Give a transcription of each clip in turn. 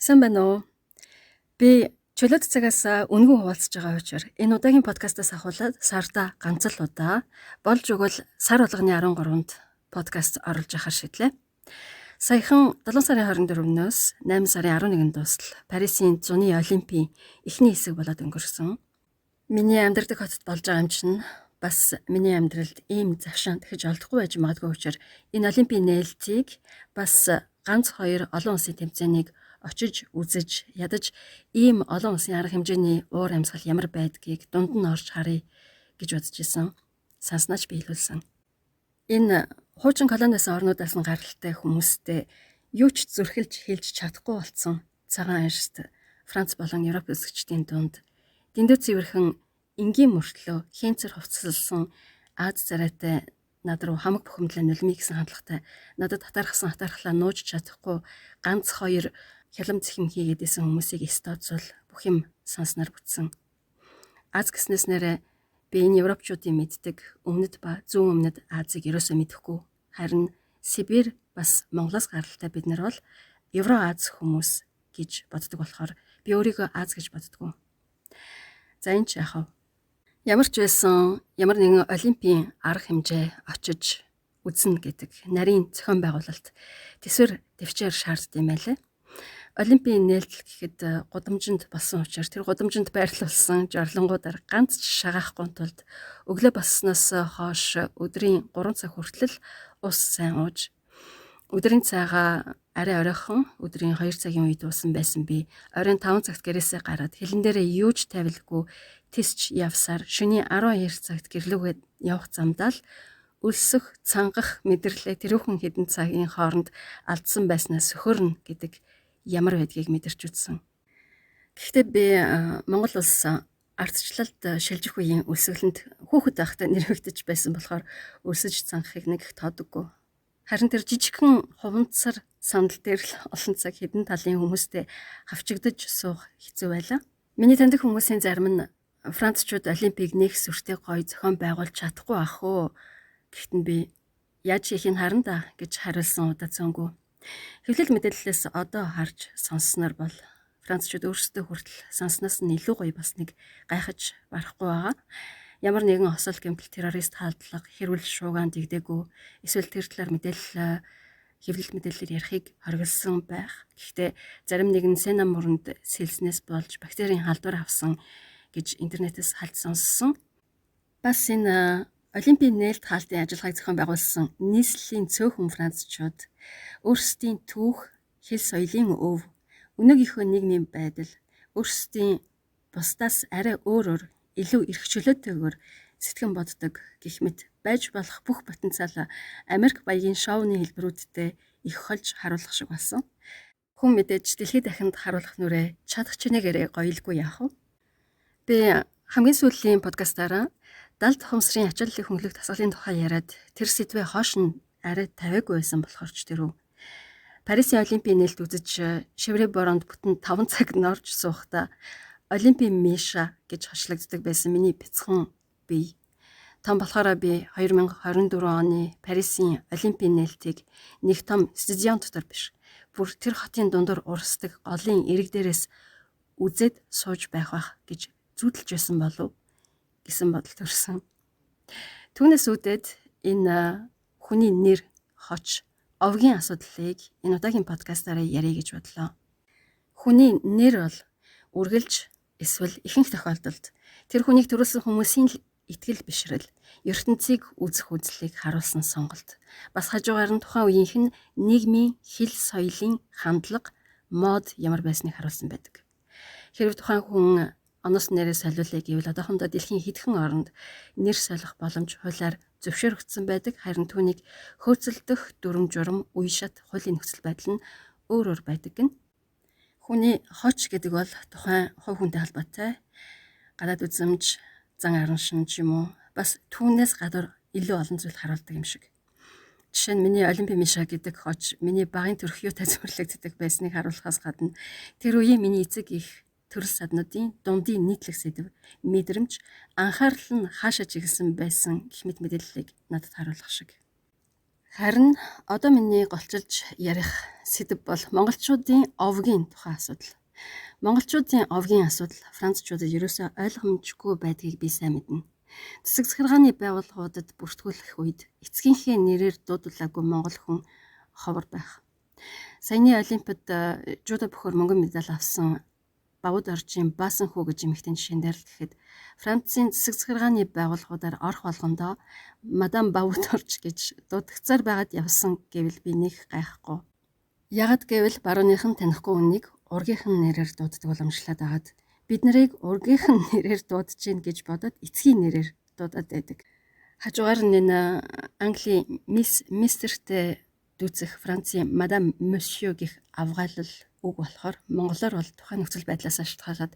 Сайн байна уу? Би чөлөөт цагаас үнгүй хуваалцж байгаа учраас энэ удаагийн подкастаас ахуулаад сарда ганц л удаа болж өгвөл сар болгоны 13-нд подкаст оруулж яхаар шийдлээ. Саяхан 7 сарын 24-ноос 8 сарын 11-нд дуустал Парисын зуны олимпийн эхний хэсэг болоод өнгөрсөн. Миний амьдардаг хотод болж байгаа юм чинь бас миний амьдралд ийм завшаан дахиж олдохгүй байж магадгүй учраас энэ олимпийн нээлтийг бас ганц хоёр олон улсын тэмцээнийг очиж үзэж ядаж ийм олон улсын арга хэмжээний уур амьсгал ямар байдгийг дунд нь орж харъя гэж бодож исэн. Санснаач биелүүлсэн. Энэ хуучин колониас орнуудаас нь гаралтай хүмүүстэй юу ч зүрхэлж хэлж чадахгүй болсон цагаан аншид Франц болон Европ үзэгчдийн дунд дэндүү цэвэрхэн энгийн мөртлөө хэнцэр хувцаслсан Аз царайтай над руу хамаг бухимдлаа нулимий гэсэн хандлагатай надад хатаархлаа нууж чадахгүй ганц хоёр хялам цэхэм хийгээдсэн хүмүүсийг стооцвол бүх юм санснаар бүтсэн. Аз гэснээс нэрэ би энэ европчуудын мэддэг өмнөд ба зүүн өмнөд Азийг ерөөсөө мэдэхгүй. Харин Сибирь бас Монголоос гаралтай бид нар бол Евро-Аз хүмүүс гэж боддог болохоор би өөрийгөө Аз гэж боддгоо. За энэ ч яах вэ? Ямар ч байсан ямар нэгэн олимпийн арга хэмжээ очиж үзнэ гэдэг нарийн зохион байгуулалт тэсвэр төвчээр шаарддаг юм байлээ. Олимпийн нээлтэл гэхэд гудамжинд болсон учраас тэр гудамжинд байрлуулсан жорлонгуудаар ганц ч шагаахгүй тулд өглөө боссноос хойш өдрийн 3 цаг хүртэл ус сайн ууж өдрийн цагаа арай оройхон өдрийн 2 цагийн үед уусан байсан би оройн 5 цагт гэрээсээ гараад хилэн дээрээ юу ч тавилгүй тисч явсаар шөнийн 12 цагт гэрлүүгээ явах замдаа л өлсөх цангах мэдрэлээ тэрүүхэн хэдэн цагийн хооронд алдсан байснаа сөхөрнө гэдэг ямар байдгийг мэдэрч үзсэн. Гэхдээ би Монгол улс ардчлалд шилжих үеийн өлсгөлөнд хүүхэд байхдаа нэрвэгдэж байсан болохоор өлсөж цангахыг нэг их тоодоггүй. Харин тэр жижигхэн хуванцар сандал дээр л олон цаг хэдэн талын хүмүүстэй хавчигдаж суух хэцүү байлаа. Миний таньдаг хүмүүсийн зарим нь Францчууд олимпийг нэг сүртэй гоё зохион байгуулж чадахгүй ах уу. Гэхдээ би яаж хийхийг харна да гэж хариулсан удаа цөөнгүй. Хэвлэл мэдээллээс одоо харж сонссноор бол Францчууд өөрсдөө хүртэл сонсноос нь илүү гоё бас нэг гайхаж барахгүй байгаа. Ямар нэгэн осол гэмтэл террорист халдлага хэрүүл шуугаан дэгдээгүй эсвэл тэр талаар мэдээлэл хэвлэл мэдээллээр ярихыг хориглосон байх. Гэхдээ зарим нэгэн сена мөрөнд сэлснээс болж бактерийн халдвар авсан гэж интернетээс халд сонссон. Бас энэ Олимпийн нээлт хаалтын ажиллагааг зохион байгуулсан нийслэлийн цөөхөн францчууд өөрсдийн түүх, хэл соёлын өв, өнөөгийнхөө нийгмийн байдал, өөрсдийн бусдаас арай өөр илүү эрх чөлөөтэйгээр сэтгэн боддог гэх мэт байж болох бүх потенциал Америк баягийн шоуны хэлбэрүүдтэй их холж харуулах шиг болсон. Хүн мэдээж дэлхийд дахинд харуулах нүрээ чадах чинээгээрээ гоёлгүй яах вэ? Би хамгийн сүүлийн подкастаараа далд ухамсарын ачааллын хөнгөлөг тасгалын тухай яриад тэр сэдвээ хоош нь арай тавиагүй байсан болохоор ч тэрүү. Парисын олимпийн нээлт үзэж шиврээ бороонд бүтэн 5 цаг норж суухта олимпийн миша гэж хочлогддог байсан миний бяцхан бие. Том болохоор би 2024 оны Парисын олимпийн нээлтийг нэг том стадион дотор биш бүр тэр хотын дундуур урсдаг голын эрэг дээрээс үзээд сууж байх гэж зүудэлж байсан болов гэсэн бодол төрсөн. Түүнээс үүдээд энэ хүний нэр, хоч, овгийн асуудлыг энэ удаагийн подкастаараа ярих гэж бодлоо. Хүний нэр бол үргэлж эсвэл ихэнх тохиолдолд тэр хүнийг төрүүлсэн хүмүүсийн итгэл бишрэл, ертөнцийг үзэх үзлийг харуулсан сонголт. Бас хажуугаар нь тухайн үеийнх нь нийгмийн хэл соёлын хандлага, мод ямар байсныг харуулсан байдаг. Хэрвээ тухайн хүн оноос нэрээ солиулъя гэвэл одоохондоо дэлхийн хэдхэн оронд нэр солих боломж хуулиар зөвшөөрөгдсөн байдаг. Харин түүнийг хөөцөлдөх дүрм журам, үе шат, хуулийн нөхцөл байдал нь өөр байдаг гэн. Хүний хоч гэдэг бол тухайн хувь хүнтэй холбоотой гадаад үзмж, зан аран шин ч юм уу бас түүнээс гадар илүү олон зүйл харуулдаг юм шиг. Жишээ нь миний олимпийн миша гэдэг хоч миний багын төрх юу тайлбарлагддаг байсныг харуулахаас гадна тэр үеийн миний эцэг их төрөл саднуудын дундын нийтлэг сэдв, мэдрэмж, анхаарал нь хаашаа чиглэсэн байсан гэх мэт мэдээллийг надад харуулах шиг. Харин одоо миний голчилж ярих сэдэв бол монголчуудын овгийн тухай асуудал. Монголчуудын овгийн асуудал францчуудад ерөөсөө ойлгомжгүй байдгийг би сайн мэднэ. Засаг захиргааны байгууллагуудад бүртгүүлэх үед эцгийнхээ нэрээр дуудуулаагүй монгол хүн ховор байх. Саяны Олимпиад жудо бөхөр мөнгөн медаль авсан Бавууд оржийн Баасан хүү гэж эмэгтэй жишээн дээр л гэхэд Францын засаг захиргааны байгууллагуудаар орох болгондоо мадам Бавууд орж гэж дуудагцаар байгаад явсан гэвэл би нэг гайхгүй. Ягд гэвэл барууных нь танихгүй үнийг ургийнхан нэрээр дууддаг боломжлоод байгаад бид нарыг ургийнхан нэрээр дуудаж гин гэж бодоод эцгийн нэрээр дуудаад байдаг. Хажуугаар нэ Английн мистертэй дүүцэх Францын мадам Monsieur гэх авгаалал үг болохоор монголоор бол тухайн нөхцөл байдлаас шалтгаалаад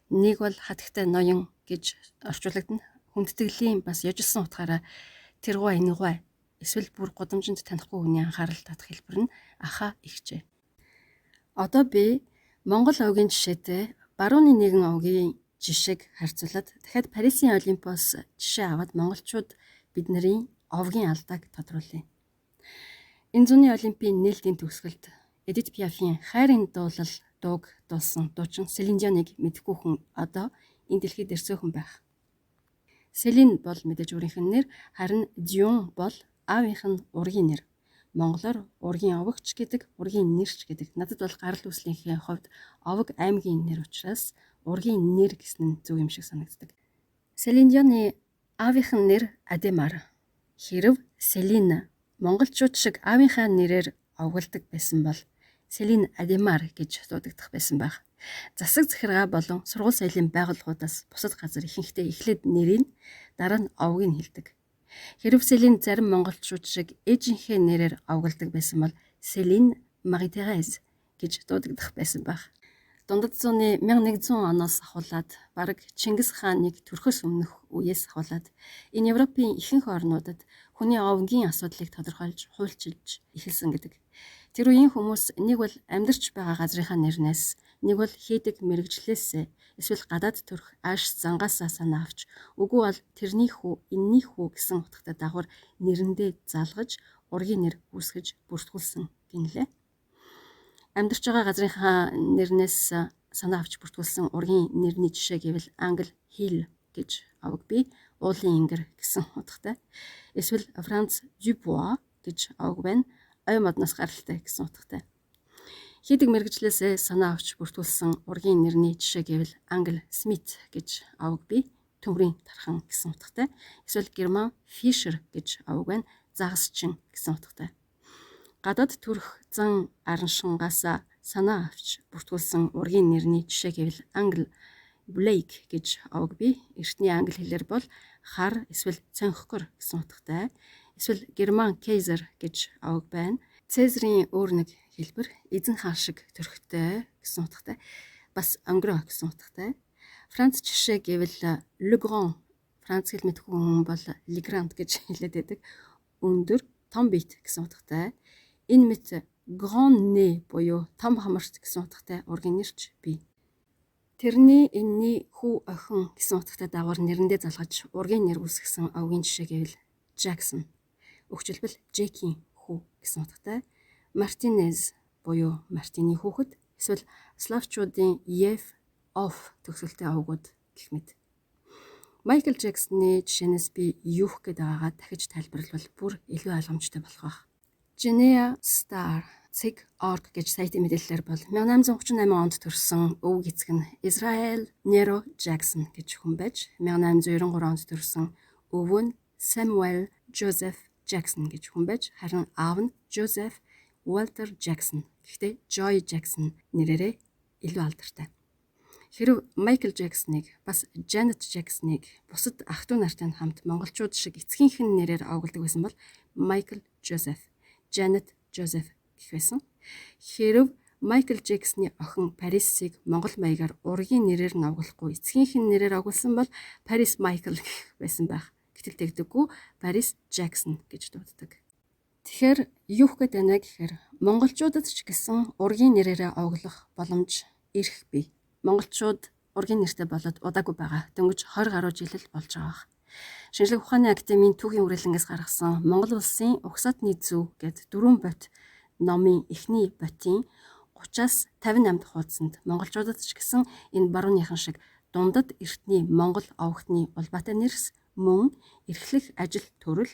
нэг бол хатагтай ноён гэж орчуулагдана. Хүндтгэлийн бас яжилсан утгаараа тэргуй энэгуй эсвэл бүр гудамжинд танихгүй хүний анхаарал татах хэлбэр нь аха ихжээ. Одоо би Монгол овгийн жишээтэй барууны нэгэн овгийн жишээг харьцуулаад дахиад Парисын Олимпиос жишээ аваад монголчууд бидний овгийн алдааг тодруулъя. Энэ зуны Олимпийн нээлтийн төгсгөлд Эдит Пиафийн хайрын дуулал дууг дуулсан дуучин Селин Дионыг мэдэхгүй хүн одоо энэ дэлхийд ирсөөхөн байх. Селин бол мэдээж өөрийнх нь нэр, харин Дион бол аавынх нь ургийн нэр. Монголоор ургийн овогч гэдэг, ургийн нэрч гэдэг. Надад бол гарал үүслийнхээ хувьд овог аймгийн нэр учраас ургийн нэр гэсэн нь зөв юм шиг санагддаг. Селин Дионы аавынх нь нэр Адемар. Хэрв Селин монголчууд шиг аавынхаа нэрээр овголдог байсан бол Селин Адемар гэж дуудагдах байсан байх. Засаг захиргаа болон сургууль соёлын байгууллагуудаас бусад газар ихэнхдээ эхлээд нэрийг дараа нь овгийг хэлдэг. Хэрв Селин зарим монголчууд шиг ээжийнхээ нэрээр овголдог байсан бол Селин Мари-Терез гэж дуудагдах байсан байх. Дундад зууны 1100 оноос ахуулаад бараг Чингис хааныг төрөхөөс өмнөх үеэс ахуулаад энэ Европын ихэнх орнуудад хүний овгийн асуудлыг тодорхойлж хуульчилж эхэлсэн гэдэг. Тэр үеийн хүмүүс нэг бол амьдарч байгаа газрынхаа нэрнээс, нэг бол хийдэг мэрэгжлээсээ эсвэл гадаад төрх ааш зангаасаа санаа авч, үгүй бол тэрний хүү, энэний хүү гэсэн утгатай дагавар нэрэндээ залгаж ургийн нэр үүсгэж бүртгүүлсэн гинлээ. Амьдарч байгаа газрынхаа нэрнээс санаа авч бүртгүүлсэн ургийн нэрний жишээ гэвэл Англи Хил гэж аваг бий, уулын ингэр гэсэн утгатай. Эсвэл Франц Дюбуа гэж аваг байна, ой модноос гаралтай гэсэн утгатай. Хийдэг мэрэгжлээсээ санаа авч бүртгүүлсэн ургийн нэрний жишээ гэвэл Англи Смит гэж аваг бий, төмрийн тархан гэсэн утгатай. Эсвэл Герман Фишер гэж аваг байна, загасчин гэсэн утгатай. Гадаад төрх зан араншингаас санаа авч бүртгүүлсэн ургийн нэрний жишээ гэвэл Англи Блейк гэж аваг бий. Эртний англи хэлээр бол хар эсвэл цонхгор гэсэн утгатай. Эсвэл Герман Кейзер гэж аваг байна. Цезарийн өөр нэг хэлбэр эзэн хаан шиг төрхтэй гэсэн утгатай. Бас онгро гэсэн утгатай. Франц жишээ гэвэл Le Grand, Франц хэл мэдгүй хүн бол Le Grand гэж хэлээд байдаг. Өндөр, том бит гэсэн утгатай. Энэ мэт Grand Nez буюу том хамарч гэсэн утгатай ургийн нэрч бий. Тэрний энэний хүү охин гэсэн утгатай дагавар нэрэндээ залгаж ургийн нэр үүсгэсэн овгийн жишээ гэвэл Jackson. Өгчлбэл Джекийн хүү гэсэн утгатай. Мартинез буюу Мартины хүүхэд, эсвэл славчуудын Ев, Оф төгсгөлтэй овгууд гэх мэт. Майкл Джексоны жишээнээс би юух гээд байгаагаа дахиж тайлбарлавал бүр илүү ойлгомжтой болох байх. Genea Star.org гэж сайтын мэдээлэлээр бол 1838 онд төрсэн өвөг эцэг нь Израиль Неро Джексон гэж хүн байж 1893 онд төрсэн өвөө нь Samuel Joseph Jackson гэж хүн байж харин аав нь Joseph Walter Jackson гэхдээ Joy Jackson нэрээрээ илүү алдартай. Хэрв Майкл Джексоныг бас Janet Jackson-ыг бусад ах トゥ нартай хамт монголчууд шиг эцгийнх нь нэрээр овголдог байсан бол Michael Joseph, Janet Joseph гэх байсан. Хэрв Майкл Джексоны охин Парисыг монгол маягаар ургийн нэрээр нь овголохгүй эцгийнх нь нэрээр овголсон бол Paris Michael гэх байсан байх. Гэтэл тэгдэггүй Paris Jackson гэж дууддаг. Тэгэхээр юу гэж байна вэ гэхээр монголчуудад ч гэсэн ургийн нэрээрээ овглох боломж ирэх бий. Монголчууд ургийн нэртэй болоод удаагүй байгаа. Дөнгөж 20 гаруй жил л болж байгаа. Шинжлэх ухааны академийн түүхийн хүрээлэнгээс гаргасан Монгол улсын угсаатны зөв гэд 4 бот номын эхний ботын 30-аас 58 дахь хуудсанд монголчуудад ч гэсэн энэ барууныхан шиг дундад эртний Монгол овогтны улбаатай нэрс мөн эрхлэх ажил төрөл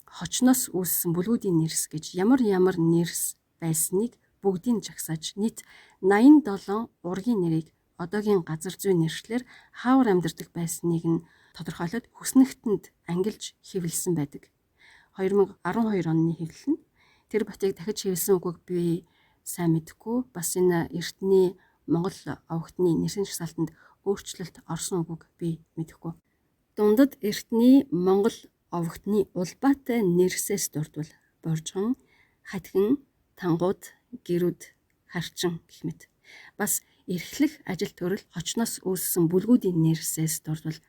хочноос үүссэн бүлгүүдийн нэрс гэж ямар нэрс байсныг бүгдийг жагсааж нийт 87 ургийн нэрийг одоогийн газар зүйн нэршлэр хаавар амьдардаг байсныг нь тодорхойлоод хүснэгтэнд ангилж хэвлэсэн байдаг. 2012 оны хэвлэл нь тэр ботыг дахиж хэвлэсэн үгийг би сайн мэдэхгүй. Бас энэ эртний Монгол овогтны нэрсийн жагсаалтанд өөрчлөлт орсон үгийг би мэдэхгүй. Дундад эртний Монгол овогтны улбаатай нэрсээс дурдвал боржгон, хатгин, тангууд, гэрүүд, харчин гэх мэт. Бас эрхлэх ажил төрөл хочноос үүссэн бүлгүүдийн нэрсээс дурдвал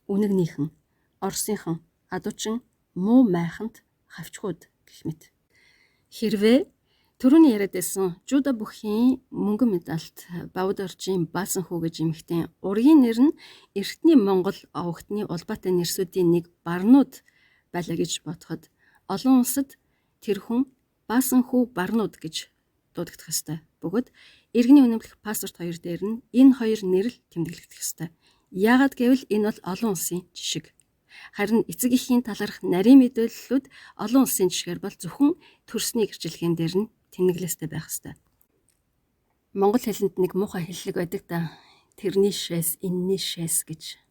үнэгнийхэн, орсынхан, адуучин, муу майханд, хавчгууд гэх мэт. Хэрвээ түрүүний яриад байсан Жуда бүхийн мөнгөн медальт Бавд оржийн Баасан хүү гэж эмэгтэй ургийн нэр нь эртний Монгол овогтны улбаатай нэрсүүдийн нэг Барнууд байлаа гэж бодоход олон улсад тэр хүн Баасан хүү Барнууд гэж дуудагдах ёстой. Бөгөөд иргэний үнэмлэх паспорт хоёр дээр нь энэ хоёр нэр л тэмдэглэгдэх ёстой. Яагаад гэвэл энэ бол олон улсын жишг. Харин эцэг эхийн талаарх нарийн мэдээллүүд олон улсын жишгээр бол зөвхөн төрсний гэрчлэгэн дээр нь тэмдэглэстэй байх ёстой. Монгол хэлэнд нэг муухай хэллэг байдаг да. Тэрний шээс, энэний шээс гэж.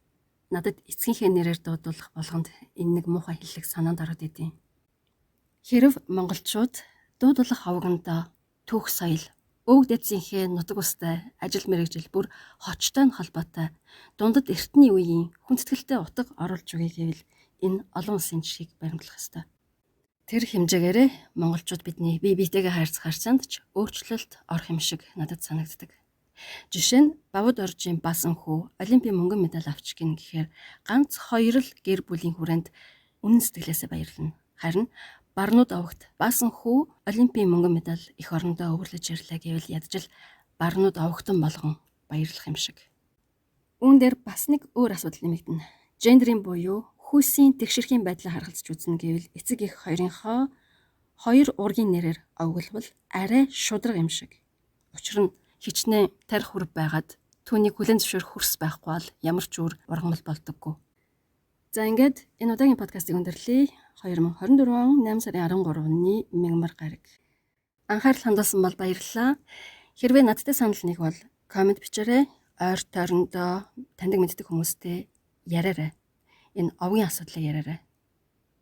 Надад эцгийнхээ нэрээр дуудуулах болгонд энэ нэг муухай хэллэг санаанд ороод идэв. Хэрв монголчууд дуудуулах овгондоо түүх соёл, өвөг дээдсийнхээ нутаг устай ажил мэргэжил бүр хочтой нь холбоотой дундад эртний үеийн хүндэтгэлтэй утга оруулж өгье гэвэл энэ олон улсын жишгийг баримтлах ёстой. Тэр хэмжээгээрээ монголчууд бидний бие биетэйгээ харьцах харьцаанд ч өөрчлөлт орох юм шиг надад санагддаг. Жишээ нь Бавд оржийн Баасан хүү Олимпийн мөнгөн медаль авч гин гэхээр ганц 2 л гэр бүлийн хүрээнд үнэн сэтгэлээсээ баярлана. Харин Барнууд овогт Баасан хүү Олимпийн мөнгөн медаль эх орондоо өвөрлөж ирлээ гэвэл ядчил Барнууд овогтон болгон баярлах юм шиг. Үүн дээр бас нэг өөр асуудал нэмэгдэнэ. Гендерийн буюу хүйсийн тэгшэрхийн байдлаа харгалзаж үзнэ гэвэл эцэг эх хоёрынхоо 2 ургийн нэрээр овоглбол арай шудраг юм шиг. Учир нь хичнээн тарих хүрв байгаад түүнийг хүлээн зөвшөөрөх хөрс байхгүй бол ямар ч үр ургамал болдоггүй. За ингээд энэ удаагийн подкастыг өндөрлөе. 2024 он 8 сарын 13-ны мягмар гараг. Анхаарал хандуулсан бол баярлалаа. Хэрвээ надтай санал нэгвэл комент бичээрэй. Ойр тойрондоо таньдаг мэддэг хүмүүстэй яриарай. Энэ овгийн асуудлыг яриарай.